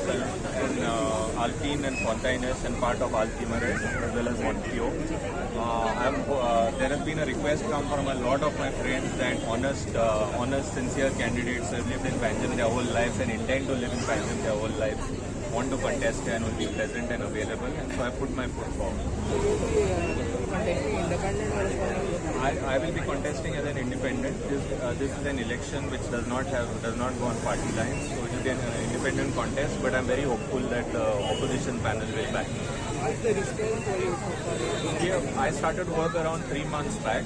myself in Alpine and Fontaines and part of Altimare as well as Montpio. There has been a request come from a lot of my friends that honest, sincere candidates have lived in Panjim their whole lives and intend to live in Panjim their whole lives, want to contest and will be present and available, and so I put my foot forward. I will be contesting as an independent. This is an election which does not go on party lines, so it will be an independent contest. But I'm very hopeful that the opposition panel will back me. What's the response for you so far? I started work around 3 months back.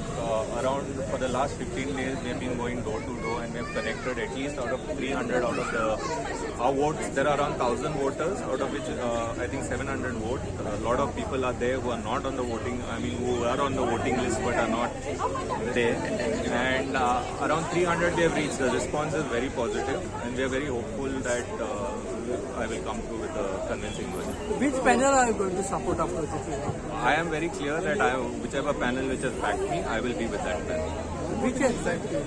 For the last 15 days, we have been going door to door, and we have collected at least out of 300 out of our votes. There are around 1,000 voters, out of which I think 700 vote. A lot of people are there who are not on the voting. Who are on the voting list but are not there. And around 300 we have reached. The response is very positive, and we are very hopeful that I will come through with a convincing version. Which panel are you going to support after this? I am very clear that whichever panel which has backed me, I will be with that panel. Which exactly?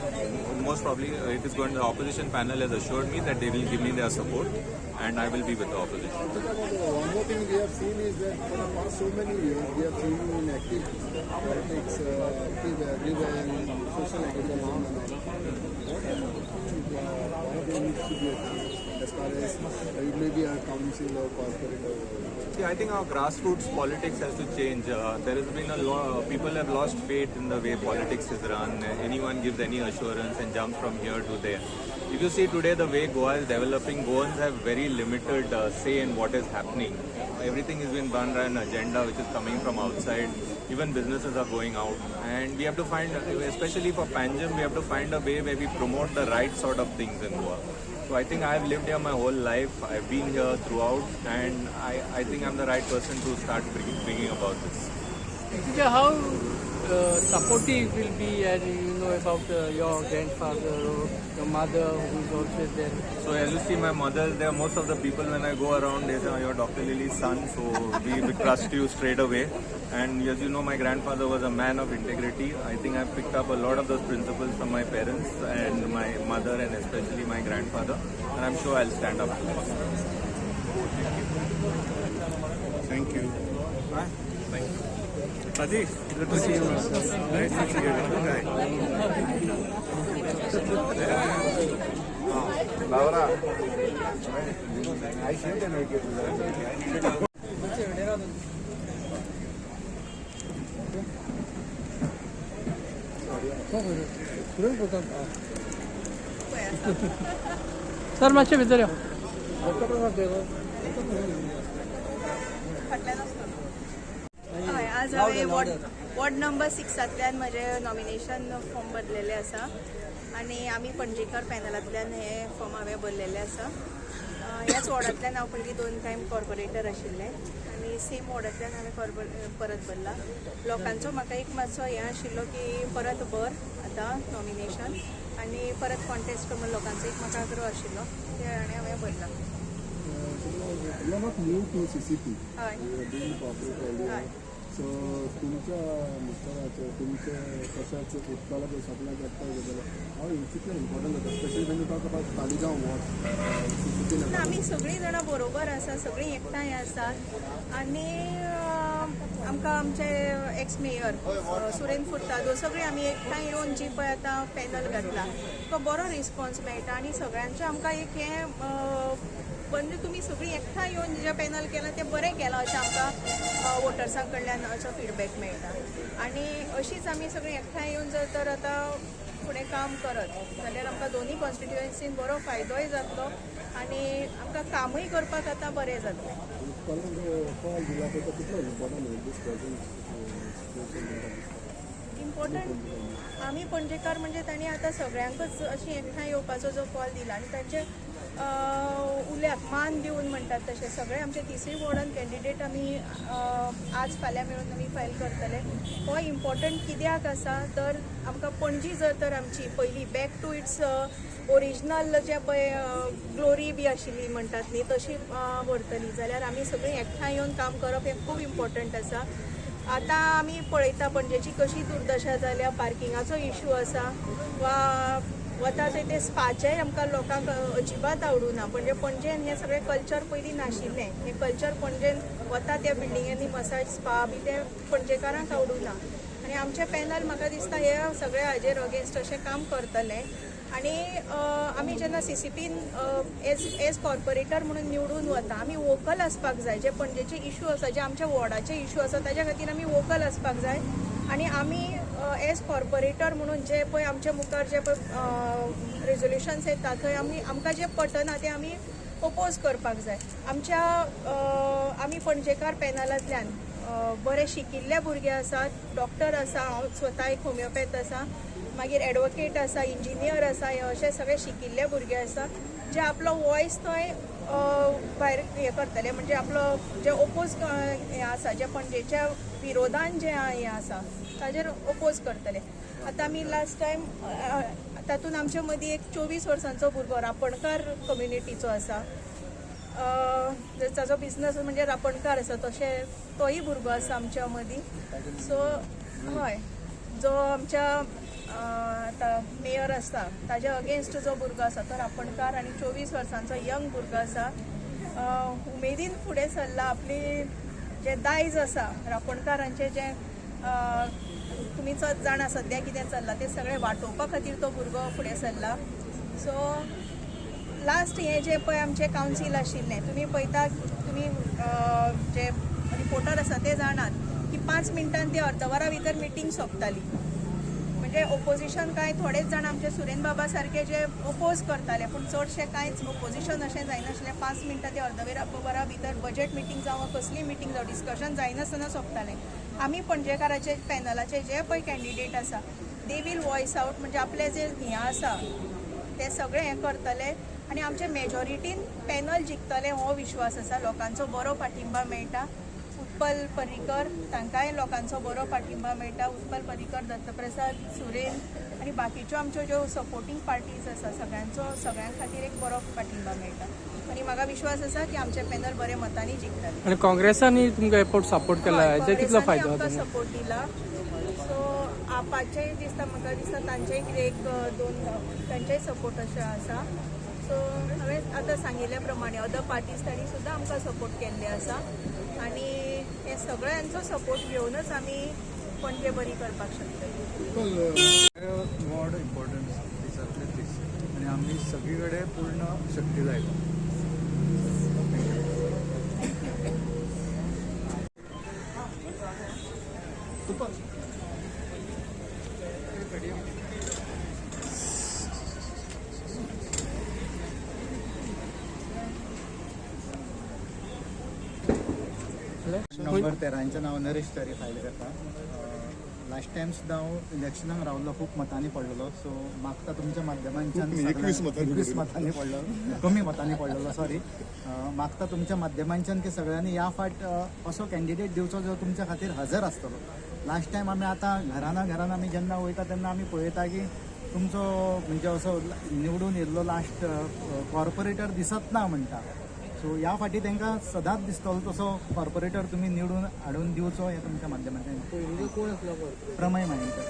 Most probably the opposition panel has assured me that they will give me their support, and I will be with the opposition. One more thing we have seen is that for the past so many years, we have seen you in active politics, active everywhere in social activism and all. What needs to be achieved as far as maybe a council or corporate? I think our grassroots politics has to change. There has been people have lost faith in the way politics is run. Anyone gives any assurance and jumps from here to there. If you see today the way Goa is developing, Goans have very limited say in what is happening. Everything is being run by an agenda which is coming from outside. Even businesses are going out, and we have to find, especially for Panjim, we have to find a way where we promote the right sort of things in Goa. So I think I have lived here my whole life. I've been here throughout, and I think I'm the right person to start bringing about this. How supportive will be, and you know about your grandfather or your mother who is also there? So as you see, my mother, there are most of the people when I go around, they say, you're Dr. Lily's son, so we trust you straight away. And as you know, my grandfather was a man of integrity. I think I've picked up a lot of those principles from my parents and my mother, and especially my grandfather. And I'm sure I'll stand up to them. Thank you. Thank you. Pradeep, good to see you. Nice to see you. Laura, I should make it. Sir मातशें भितर यो. हय आज हांवें ward number 6तल्यान म्हजें nomination form भरलेलें आसा आनी आमी पणजेकर पॅनलांतल्यान हे फॉर्म हांवें भरलेलें आसा. ह्याच वॉर्डांतल्यान हांव पयलीं 2 टायम कॉर्पोरेटर आशिल्लें आनी सेम वॉर्डांतल्यान हांवें परत भरला. लोकांचो म्हाका एक मातसो हें आशिल्लो की परत भर आतां नॉमिनेशन आनी परत कॉन्टेस्ट कर म्हणून लोकांचो एक म्हाका आग्रह आशिल्लो ते आनी हांवें भरला. You are not new to CCP. हय You are doing corporate earlier. हय. So तुमच्या मिस्टराचें तुमच्या कशाचें उत्पलाचें सप्लाय करता जाल्यार हांव कितलें इम्पॉर्टंट जाता specially when you talk about Taleigao ward. ना आमी सगळीं जाणां बरोबर आसा, सगळीं एकठांय आसात आनी आमकां आमचे एक्स मेयर सुरेंद्र फुर्तादो सगळीं आमी एकठांय येवन जी पळय आतां पॅनल घातला तो बरो रिस्पॉन्स मेळटा आनी सगळ्यांचें आमकां एक हें म्हणजे तुमी सगळीं एकठांय येवन जें पॅनल केलां तें बरें केलां अशें आमकां वोटर्सां कडल्यान असो फीडबॅक मेळटा आनी अशीच आमी सगळीं एकठांय येवन जर तर आतां फुडें काम करत जाल्यार आमकां दोनूय कॉन्स्टिट्युएन्सीन बरो फायदोय जातलो आनी आमकां कामूय करपाक आतां बरें जातलें. इम्पॉर्टंट आमी पणजेकार म्हणजे तांणी आतां सगळ्यांकच अशी एकठांय येवपाचो जो कॉल दिला आनी तांचे उल्याक मान दिवन म्हणटात तशें सगळे आमचे 3य वॉर्डान कॅन्डिडेट आमी आज फाल्यां मेळून आमी फायल करतले. हो इम्पॉर्टंट कित्याक आसा तर आमकां पणजी जर तर आमची पयलीं बॅक टू इट्स ओरिजिनल जे पळय ग्लोरी बी आशिल्ली म्हणटात न्ही तशी व्हरतली जाल्यार आमी सगळीं एकठांय येवन काम करप हें खूब इम्पॉर्टंट आसा. आतां आमी पळयता पणजेची कशी दुर्दशा जाल्या, पार्किंगाचो इशू आसा वा वता थंय ते स्पाचेय आमकां लोकांक अजिबात आवडूं ना. म्हणजे पणजेन हे सगळे कल्चर पयलीं नाशिल्लें. हे कल्चर पणजेन वता त्या बिल्डिंगांनी मसाज स्पा बी ते पणजेकारांक आवडूं ना. आनी आमचे पॅनल म्हाका दिसता हे सगळे हाजेर अगेन्स्ट अशें काम करतले. आनी आमी जेन्ना CCPन एज कॉर्पोरेटर म्हणून निवडून वता आमी वोकल आसपाक जाय. जे पणजेचे इश्यू आसा जे आमच्या वॉर्डाचे इश्यू आसा ताज्या खातीर आमी वोकल आसपाक जाय. आनी आमी एज कॉर्पोरेटर म्हणून जे पळय आमच्या मुखार जे पळय रेजोल्युशन्स येता थंय आमकां जे पटना ते आमी ओपोज करपाक जाय. आमी पणजेकार पॅनलांतल्यान बरे शिकिल्ले भुरगे आसात. डॉक्टर आसा, हांव स्वता एक होमिओपॅथ आसा, मागीर एडवोकेट आसा, इंजिनियर आसा, हे अशे सगळे शिकिल्ले भुरगे आसा जे आपलो वॉयस थंय भायर हे करतले. म्हणजे आपलो जे ओपोज हे आसा जे पणजेच्या विरोधान जे हे आसा ताजेर ओपोज करतले. आतां आमी लास्ट टायम तातूंत आमचे मदीं एक 24 वर्सांचो भुरगो रापणकार कम्युनिटीचो आसा. ताजो बिझनस म्हणजे रापणकार आसा तशें तोय भुरगो आसा आमच्या मदीं. सो हय, जो आमच्या आतां मेयर आसा ताज्या अगेन्स्ट जो भुरगो आसा तो रापणकार आनी 24 वर्सांचो यंग भुरगो आसा. उमेदीन फुडें सरला. आपली जे दायज आसा रापणकारांचे जे तुमी जाणा सद्या कितें चल्लां ते सगळें वांटोवपा खातीर तो भुरगो फुडें सरला. सो लास्ट हे जे पळय आमचे कावन्सील आशिल्लें तुमी पळयता, तुमी जे रिपोर्टर आसा ते जाणात की 5 मिनटान ती अर्द वरा भितर मिटींग सोंपताली. म्हणजे ओपोजिशन कांय थोडेच जाण आमचे सुरेन बाबा सारके जे ओपोज करताले पूण चडशे कांयच ओपोजिशन अशें जायनाशिल्लें. 5 मिनटां ते अर्द वरा भितर बजेट मिटींग जावं कसली मिटींग जावं डिस्कशन जायनासतना सोंपतालें. आमी पणजेकाराचे पॅनलाचे जे पळय कॅन्डिडेट आसा दे वील वॉयस आवट. म्हणजे आपले जे हें आसा ते सगळे हें करतले आनी आमचे मेजॉरिटीन पॅनल जिखतले हो विश्वास आसा. लोकांचो बरो पाठिंबा मेळटा. उत्पल पर्रीकर तांकांय लोकांचो बरो पाठिंबा मेळटा. उत्पल पर्रीकर, दत्तप्रसाद, सुरेन आनी बाकीच्यो आमच्यो ज्यो सपोर्टींग पार्टीज आसा सगळ्यां खातीर एक बरो पाठिंबा मेळटा. आनी म्हाका विश्वास आसा की आमचे पॅनल बरे मतांनी जिखतले. आनी काँग्रेसांनी तुमकां एपोर्ट सपोर्ट केला हेजे कितलो फायदो आमकां सपोर्ट दिला. सो आपाचेय दिसता म्हाका दिसता तांचेय एक 2 तांचेय सपोर्ट अशें आसा. सो हांवें आतां सांगिल्ल्या प्रमाणे अदर पार्टीज तांणी सुद्दां आमकां सपोर्ट केल्ले आसा. आनी हे सगळ्यांचो सपोर्ट घेवनूच आमी पणजे बरी करपाक शकतली. वॉर्ड इम्पॉर्टन्स दिसातले दीस आनी आमी सगळी कडेन पूर्ण शक्ती लायला. नंबर 13 नाव नरेश तरी फायल करता. लास्ट टायम सुद्दां हांव इलेक्शनाक रावलो, खूब मतांनी पडलेलो. सो मागता तुमच्या माध्यमांच्यान 21 मतांनी पडलो, कमी मतांनी पडलेलो, सॉरी. मागता तुमच्या माध्यमांच्यान की सगळ्यांनी ह्या फाट असो कॅन्डिडेट दिवचो जो तुमच्या खातीर हजर आसतलो. लास्ट टायम आमी आतां घरान आमी जेन्ना वयता तेन्ना आमी पळयता की तुमचो म्हणजे असो निवडून येयल्लो लास्ट कॉर्पोरेटर दिसत ना म्हणटा. सो ह्या फाटी तांकां सदांच दिसतलो तसो कॉर्पोरेटर तुमी निवडून हाडून दिवचो हे तुमच्या माध्यमांतल्यान. कोण आसलो प्रमय मायेकर.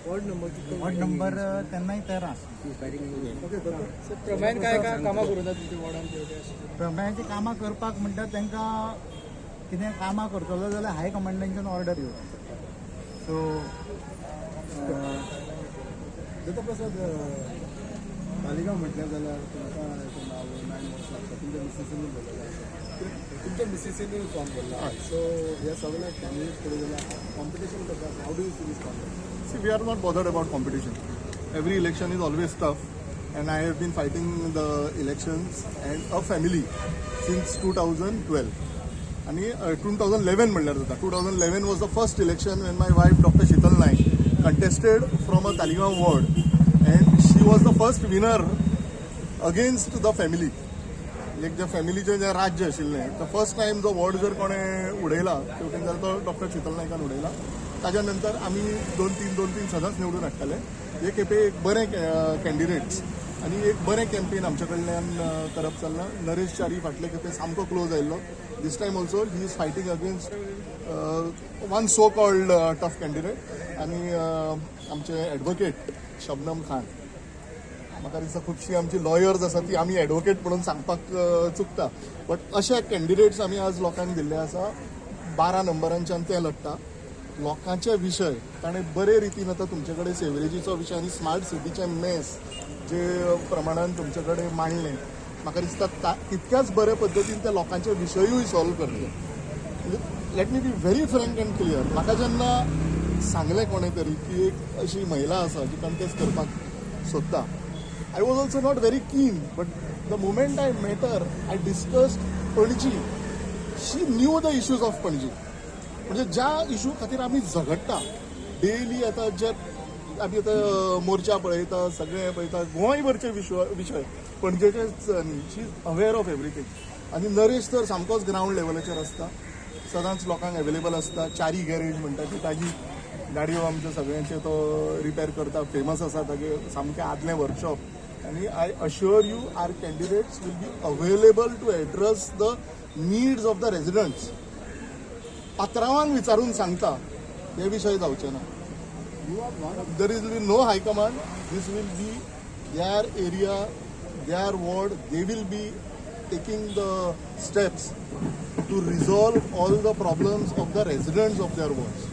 वॉर्ड नंबर तेन्नाय 13. प्रमाण काय कामां करूं तुमच्या वॉर्डान? प्रमयाची कामां करपाक म्हणटा तांकां कितें कामां करतलो जाल्यार हाय कमांडांच्यान ऑर्डर येवची. सो दत्तप्रसाद तालिगांव म्हटल्यार जाल्यार तुमकां नांव 9 वर्सां लागता. तुमच्या मिसेसीनी बोललें आसा, तुमच्या मिसेसीनी फॉर्म केल्लो. सो ह्या सगळ्या कॅन्डिडेट कडेन जाल्यार कॉम्पिटिशन करता. How do you see this competition? See, we are not bothered about competition. Every election is always tough, and I have been fighting the elections and a family since 2012. And 2011 म्हणल्यार जाता. 2011 was the first election when my wife, Dr. Sheetal Naik, contested from a Taligaon ward, and she was the first winner against the family. Like the फॅमिलीचे जे राज्य आशिल्लें, the first time जो ward जर कोणें उडयला तेवटेन जाल्यार तो डॉक्टर शीतल नायकान उडयला. ताज्या नंतर आमी 2-3 सदांच निवडून हाडटाले. हे खेपे एक बरे कॅन्डिडेट्स आनी एक बरें कॅम्पेन आमचे कडल्यान करप चल्लां. नरेश च्यारी फाटले खेपे सामको क्लोज आयिल्लो. This time also he is fighting against one so called tough candidate. आनी आमचे एडवोकेट शबनम खान म्हाका दिसता खुबशीं आमची लॉयर्स आसा ती आमी एडवोकेट म्हणून सांगपाक चुकता, बट अशे कॅन्डिडेट्स आमी आज लोकांक दिल्ले आसा. 12 नंबरांच्यान ते लढटा. लोकांचे विशय ताणें बरे रितीन आतां तुमचे कडेन सेवरेजीचो विशय आनी स्मार्ट सिटीचे मेस जे प्रमाणान तुमचे कडेन मांडले, म्हाका दिसता तितक्याच बरे पद्दतीन ते लोकांचे विशयूय सॉल्व करतले. Let me be very frank and clear. म्हाका जेन्ना सांगलें कोणें तरी की एक अशी महिला आसा जी कंटेस्ट करपाक सोदता, I was also not very keen, but the moment I met her, I discussed Panaji. She knew the issues of Panaji. म्हणजे ज्या इशू खातीर आमी झगडटा डेली, आतां जे आमी आतां मोर्चा पळयता, सगळें पळयता, गोंयभरचे विशय पणजेचेच न्ही. शी इज अवेअर ऑफ एवरीथींग. आनी नरेश तर सामकोच ग्रावंड लेवलाचेर आसता, सदांच लोकांक अवेलेबल आसता. चारी गॅरेज म्हणटा ती ताजी गाडयो आमच्यो सगळ्यांचे तो रिपेर करता, फेमस आसा तागे सामकें आदलें वर्कशॉप. आनी I assure you our candidates will be available to address the needs of the residents. पात्रांवांक विचारून सांगता हे विशय जावचे ना. There is be no high command. This will be their area, their ward. They will be taking the steps to resolve all the problems of the residents of their wards.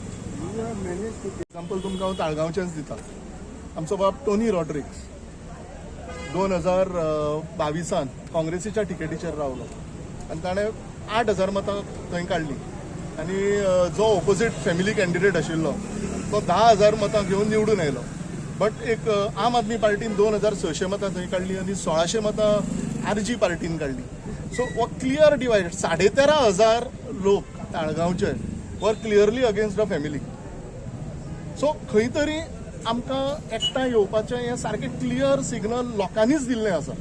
Example तुमकां हांव ताळगांवचेंच दिता. आमचो बाब टोनी रॉड्रिक्स 2022 काँग्रेसीच्या टिकेटीचेर रावलो आनी ताणें 8,000 मतां थंय काडली. आनी जो ऑपोजीट फॅमिली कॅन्डिडेट आशिल्लो तो 10,000 मतां घेवन निवडून आयलो. बट एक आम आदमी पार्टीन 2,600 मतां थंय काडली आनी 1,600 मतां RG पार्टीन काडली. सो हो क्लियर डिवायड. 13,500 लोक ताळगांवचे वर clearly against the family. So खंय तरी आमकां एकठांय येवपाचें हें सारकें क्लियर सिग्नल लोकांनीच दिल्लें आसा.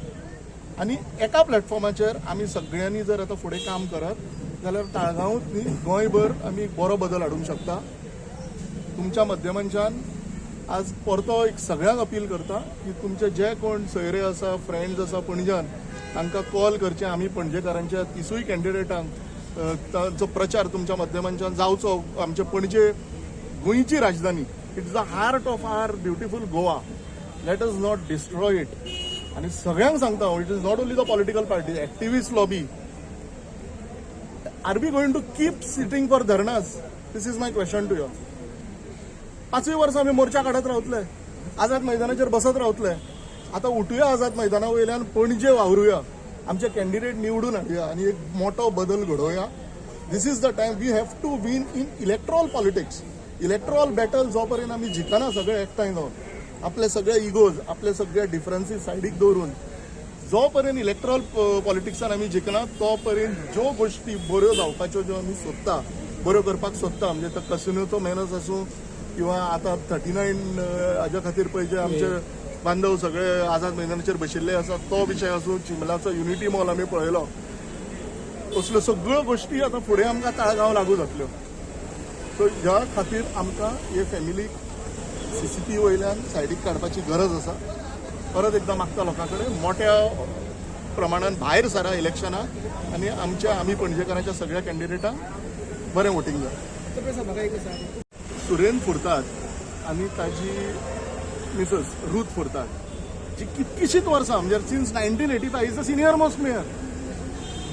आनी एका प्लॅटफॉर्माचेर आमी सगळ्यांनी जर आतां फुडें काम करत जाल्यार ताळगांव न्ही गोंयभर आमी एक बरो बदल हाडूंक शकता. तुमच्या माध्यमांच्यान आज परतो एक सगळ्यांक अपील करता की तुमचे जे कोण सोयरे आसा, फ्रेंड्स आसा पणज्यान, तांकां कॉल करचें. आमी पणजेकारांच्या 30 कॅन्डिडेटांक तांचो प्रचार तुमच्या माध्यमांच्यान जावचो. आमचे पणजे गोंयची राजधानी. It is the heart of our beautiful Goa. Let us not destroy it. आनी सगळ्यांक सांगता, it is not only the political party, activist lobby. Are we going to keep sitting for dharnas? This is my question to you. 5 वर्सां आमी मोर्चा काडत रावतले, आझाद मैदानाचेर बसत रावतले. आतां उठुया आझाद मैदाना वयल्यान, पणजे वावरुया, आमचे कॅन्डिडेट निवडून हाडुया आनी एक मोठो बदल घडोवया. This is the time. We have to win in electoral politics. Electoral battle जो पर्यंत आमी जिखना सगळे एकठांय जावन, आपले सगळे इगोज, आपले सगळे डिफरन्सीस सायडीक दवरून, जो पर्यंत इलेक्ट्रॉल पॉलिटिक्सान आमी जिखना तो पर्यंत ज्यो गोश्टी बऱ्यो जावपाच्यो ज्यो आमी सोदता, बऱ्यो करपाक सोदता, म्हणजे तो कसिनोचो मेनस आसूं किंवा आतां 39 हाज्या खातीर पळय जे आमचे बांधव सगळे आझाद मैदानाचेर बशिल्ले आसा तो विशय आसूं, चिंबलाचो युनिटी मॉल आमी पळयलो, असल्यो सगळ्यो गोश्टी आतां फुडें आमकां ताळगांव लागू जातल्यो. सो ह्या खातीर आमकां हे फॅमिलीक CCTV वयल्यान सायडीक काडपाची गरज आसा. परत एकदां मागता लोकां कडेन मोठ्या प्रमाणान भायर सरा इलेक्शनाक आनी आमी पणजेकारांच्या सगळ्या कॅन्डिडेटांक बरें वोटींग जाय. सुरेन फुर्ताद आनी ताजी मिसेस रूथ फुर्ताद जी कितकीशींच वर्सां म्हणजे since 1985 is the senior most mayor.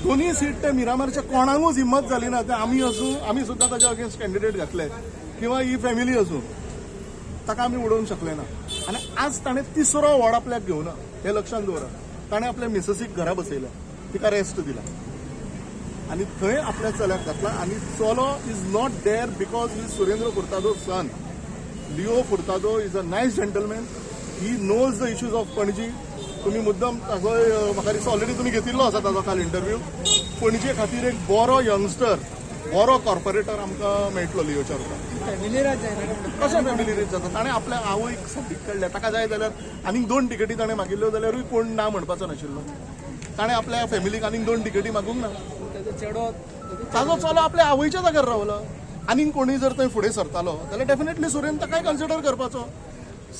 दोनूय सीट ते मिरामारच्या कोणाकूच हिम्मत जाली ना. ते आमी आसूं, आमी सुद्दां ताच्या अगेन्स्ट कॅन्डिडेट घातले किंवा ही फॅमिली आसूं, ताका आमी उडोवंक शकले ना. आनी आज ताणें 3रो वॉर्ड आपल्याक घेवना हे लक्षांत दवरा. ताणें आपल्या मिसेसीक घरा बसयल्या, तिका रेस्ट दिला आनी थंय आपल्या चल्याक घातला. आनी चलो is not there because he Surendra Furtado son. Leo Furtado is a nice gentleman. He knows the issues of Panaji. तुम्ही मुद्दाम ताजो म्हाका दिसता ऑलरेडी तुम्ही घेतिल्लो आसा ताजो काल इंटरव्यू. पणजे खातीर एक बरो यंगस्टर, बरो कॉर्पोरेटर आमकां मेळटलो लिओच्या रुपान. कशें फॅमिली रेट जाता. ताणें आपल्या आवयक सायडीक काडल्या. ताका जाय जाल्यार आनीक 2 टिकेटी ताणें मागिल्ल्यो जाल्यारूय कोण ना म्हणपाचो नाशिल्लो. ताणें आपल्या फॅमिलीक आनीक 2 टिकेटी मागूंक ना. ताजो चलो आपल्या आवयच्या जाग्यार रावलो. आनीक कोणूय जर थंय फुडें सरतालो जाल्यार डेफिनेटली सुरेन ताकाय कन्सिडर करपाचो.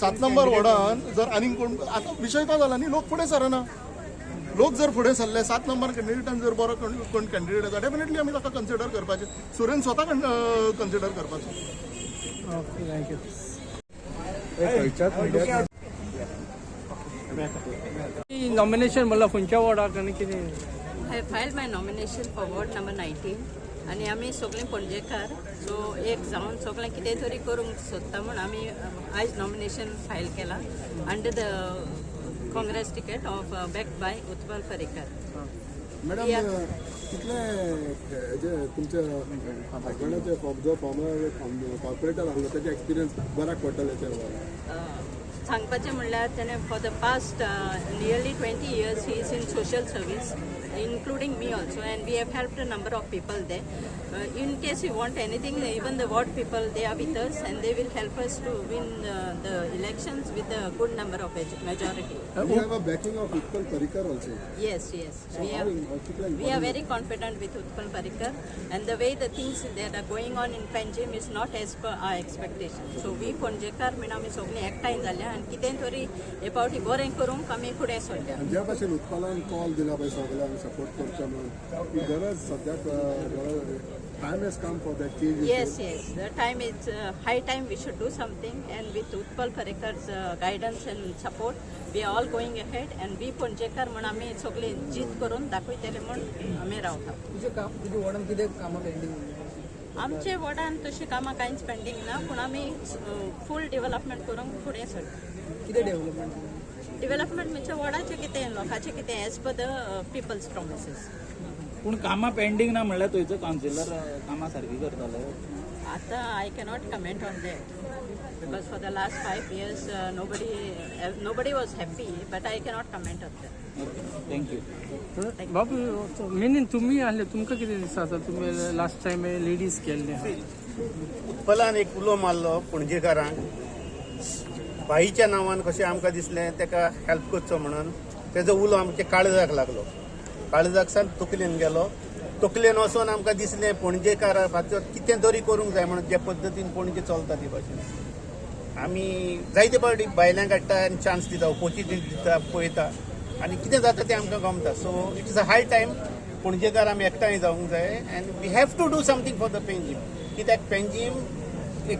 7 नंबर वॉर्डान जर आनीक कोण, आतां विशय तो जाला न्ही, लोक फुडें सरना. लोक जर फुडें सरले, 7 नंबर कॅन्डिडेटान जर बरो कोण कॅन्डिडेट आसा डेफिनेटली आमी ताका कन्सिडर करपाचें. सुरेन स्वता कन्सिडर करपाचो. Okay, thank you. नॉमिनेशन मला खंयच्या वॉर्डाक आनी कितें I filed my nomination for ward number 19 आणि आमी सगळीं पणजेकार सो एक जावन सगळें कितें तरी करूंक सोदता म्हूण आमी आयज नॉमिनेशन फायल केला under the Congress ticket of backed by Utpal Parrikar. Madam कितले जे तुमचे हजबंडाचे जो फॉर्मर कॉर्पोरेटर आसलो त्याचे एक्सपिरियन्स बऱ्याक पडटले ते सांगपाचें म्हणल्यार तेणें for the past nearly 20 years he is in social service including me also, and we have helped a number of people there. In case you want anything, even the ward people, they are with us and they will help us to win the elections with a good number of majority. You have a backing of Utpal Parikar also. Yes. We are very confident with Utpal Parikar, and the way the things that are going on in Panjim is not as per our expectations. So we Ponjekar म्हणून आमी सगळीं एकठांय जाल्या आनी कितें तरी हे फावटी बरें करूंक आमी फुडें सरल्या. ज्या भाशेन उत्पलान कॉल दिला पळय सगळ्यांक सपोर्ट करचो म्हणून ही गरज सद्याक time has come for that change. Yes. The time is high time we should do something, and with Utpal Parikar's guidance and support, we are all going ahead, and we Ponjekar म्हणून आमी सगळीं जीत करून दाखयतले म्हणून आमी रावता. तुझे वॉर्डान कितें कामां पेंडींग आमचे वॉर्डान तशी कामां कांयच पेंडींग ना, पूण आमी फूल डेव्हलपमेंट करूंक फुडें सरता. कितें डेव्हलपमेंट डेव्हलपमेंट म्हणजे वॉर्डाचें कितें लोकांचें कितें as per the people's promises. पूण कामां पेंडींग ना म्हणल्यार थंयचो कावन्सिलर कामां सारकी करताले. आतां I cannot comment on that because for the last 5 years nobody was happy, but I cannot comment on that. Thank you. Babu मिनीन तुमी आसले तुमकां कितें दिसता तुमी लास्ट टायम लेडीज केल्ले उत्पलान एक उलो मारलो पणजेकारांक बाईच्या नांवान कशें आमकां दिसलें ताका हेल्प करचो म्हणून तेजो उलो आमच्या काळजाक लागलो. काळजाक सावन तकलेन गेलो. तकलेन वचोन आमकां दिसलें पणजेकारा खातीर कितें तरी करूंक जाय म्हणून जे पद्दतीन पणजे चलता ते भाशेन आमी जायते फावटी बायल्यांक हाडटा आनी चान्स दिता ऑपॉर्च्युनिटी दिता पळयता आनी कितें जाता तें आमकां गमता. So it is a high time पणजेकार आमी एकठांय जावंक जाय and we have to do something for the Panjim. कित्याक पेंजीम एक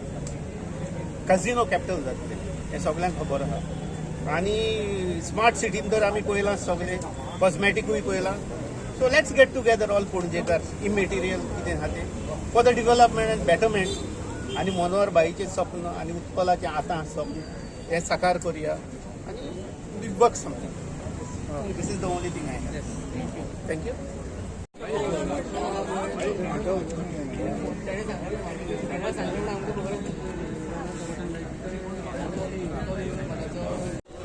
कझिनो कॅपिटल जातलें हें सगळ्यांक खबर आहा आनी स्मार्ट सिटीन तर आमी पळयलां सगळें कॉस्मॅटिकूय पळयलां. So let's get together all पणजेकार इमॅटिरियल कितें आहा तें for the development and betterment आनी मनोहर बाईचें स्वप्न आनी उत्पलाचें आतां स्वप्न हें साकार करुया आनी we work something. This is the only thing I have. Thank you.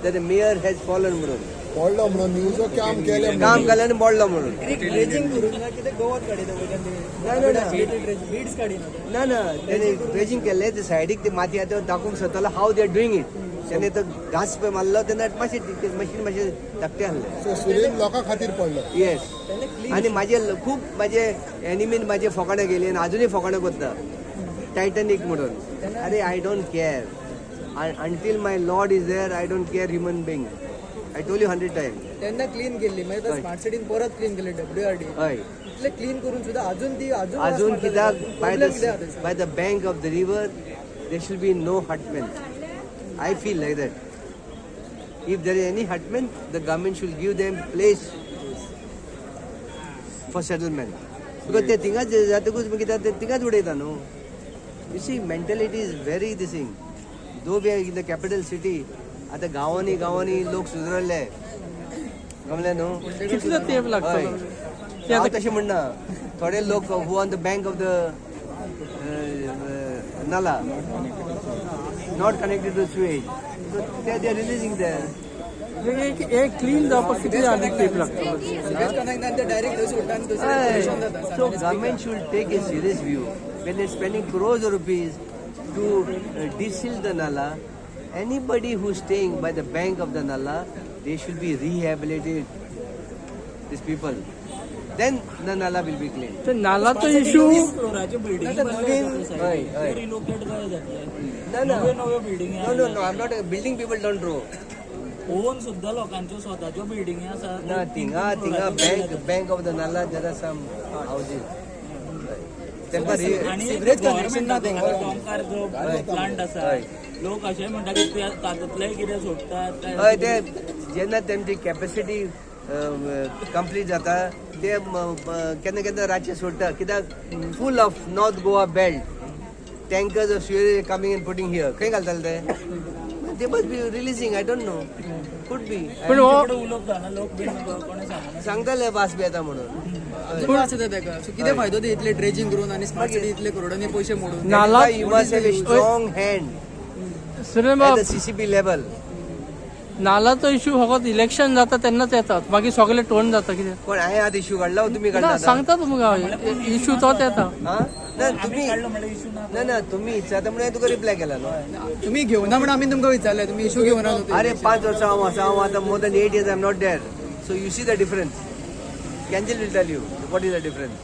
that the mayor has fallen म्हणून पडलो म्हणून न्यूजो काम केलें काम केलें आनी मोडलो म्हणून ना ना तेणे ड्रेजिंग केल्लें ते सायडीक ते माती आतां दाखोवंक सोदतालो हाव दे आर डुईंग इट. तेणे तो घास पळय मारलो तेन्ना मातशें मशीन मातशें धाकटें आहलें. सो सुरेन लोकां खातीर पडलो. येस आनी म्हाजे खूब म्हाजे एनिमीन म्हाजे फकाणां गेली आनी आजुनूय फकाणां करता टायटॅनिक म्हणून. अरे I don't care until my Lord is there, I don't care human being. I told you 100 times. त्यांना क्लीन केली मागीर स्मार्ट सिटीन परत क्लीन केली WRD. हय इतले क्लीन करून सुद्धा अजून कित्याक by the bank of the river there should be no hutmen. I feel like that. If there is any hutmen, the government should give them place for settlement. Because ते थिंगाच जातकूच कित्याक ते थिंगाच उडयता न्हू. You see, mentality is very this thing. Though we are in the capital city, आता गांवांनी लोक सुदरले गमले न्हू. कितलो तेंप लागता हांव तशें म्हणना. थोडे लोक who on the bank of the nala not connected to sewage they are releasing there. एक क्लीन जावपाक किती आनीक तेंप लागता. So government should take a serious view when they're spending crores of rupees to deseal the nala. Anybody who's staying by the bank of the nala, they should be rehabilitated. These people, then the nala will be clean. तर नालाचो issue No, I'm not. Building people don't row. ओन सुद्धा लोकांच्यो स्वताच्यो बिल्डिंगी आसात. No, tinga bank of the nala. There are some houses. आणि गव्हर्मेंटाचो टॉंकार जो plant आसा लोक अशें म्हणटा की तातूंतलें कितें सोडटात. हय ते जेन्ना तेमची कॅपॅसिटी कंप्लीट जाता ते केन्ना केन्ना रातचे सोडटा कित्याक full of North Goa belt tankers of fuel coming and putting here खंय घालताले ते must be releasing I don't know could be पण उलोवप जाणा लोक बीन कोणे सांगना सांगताले वास बी येता म्हणून किती फायदो ते इतले ड्रेजिंग करून आणि स्मार्ट सिटी इतले करोडांनी पैसे मोडून नाला you must have a strong hand Suren at बाब the CCP level. नालाचो इश्यू फकत इलेक्शन जाता तेन्नाच येतात बाकी सगळे टोन जाता कितें पण हांवें आतां इश्यू काडला तुम्ही काडला ना सांगता तुमकां इश्यू तोच येता हा ना तुम्ही ना तुम्ही विचारता म्हणून तुका रिप्लाय केला न्हू तुम्ही घेऊना म्हणून आम्ही तुमकां विचारले तुम्ही इश्यू घेऊना अरे 5 वर्सां हांव आतां more than 8 years I am not there so you see the difference कॅन्जल will tell you what is the difference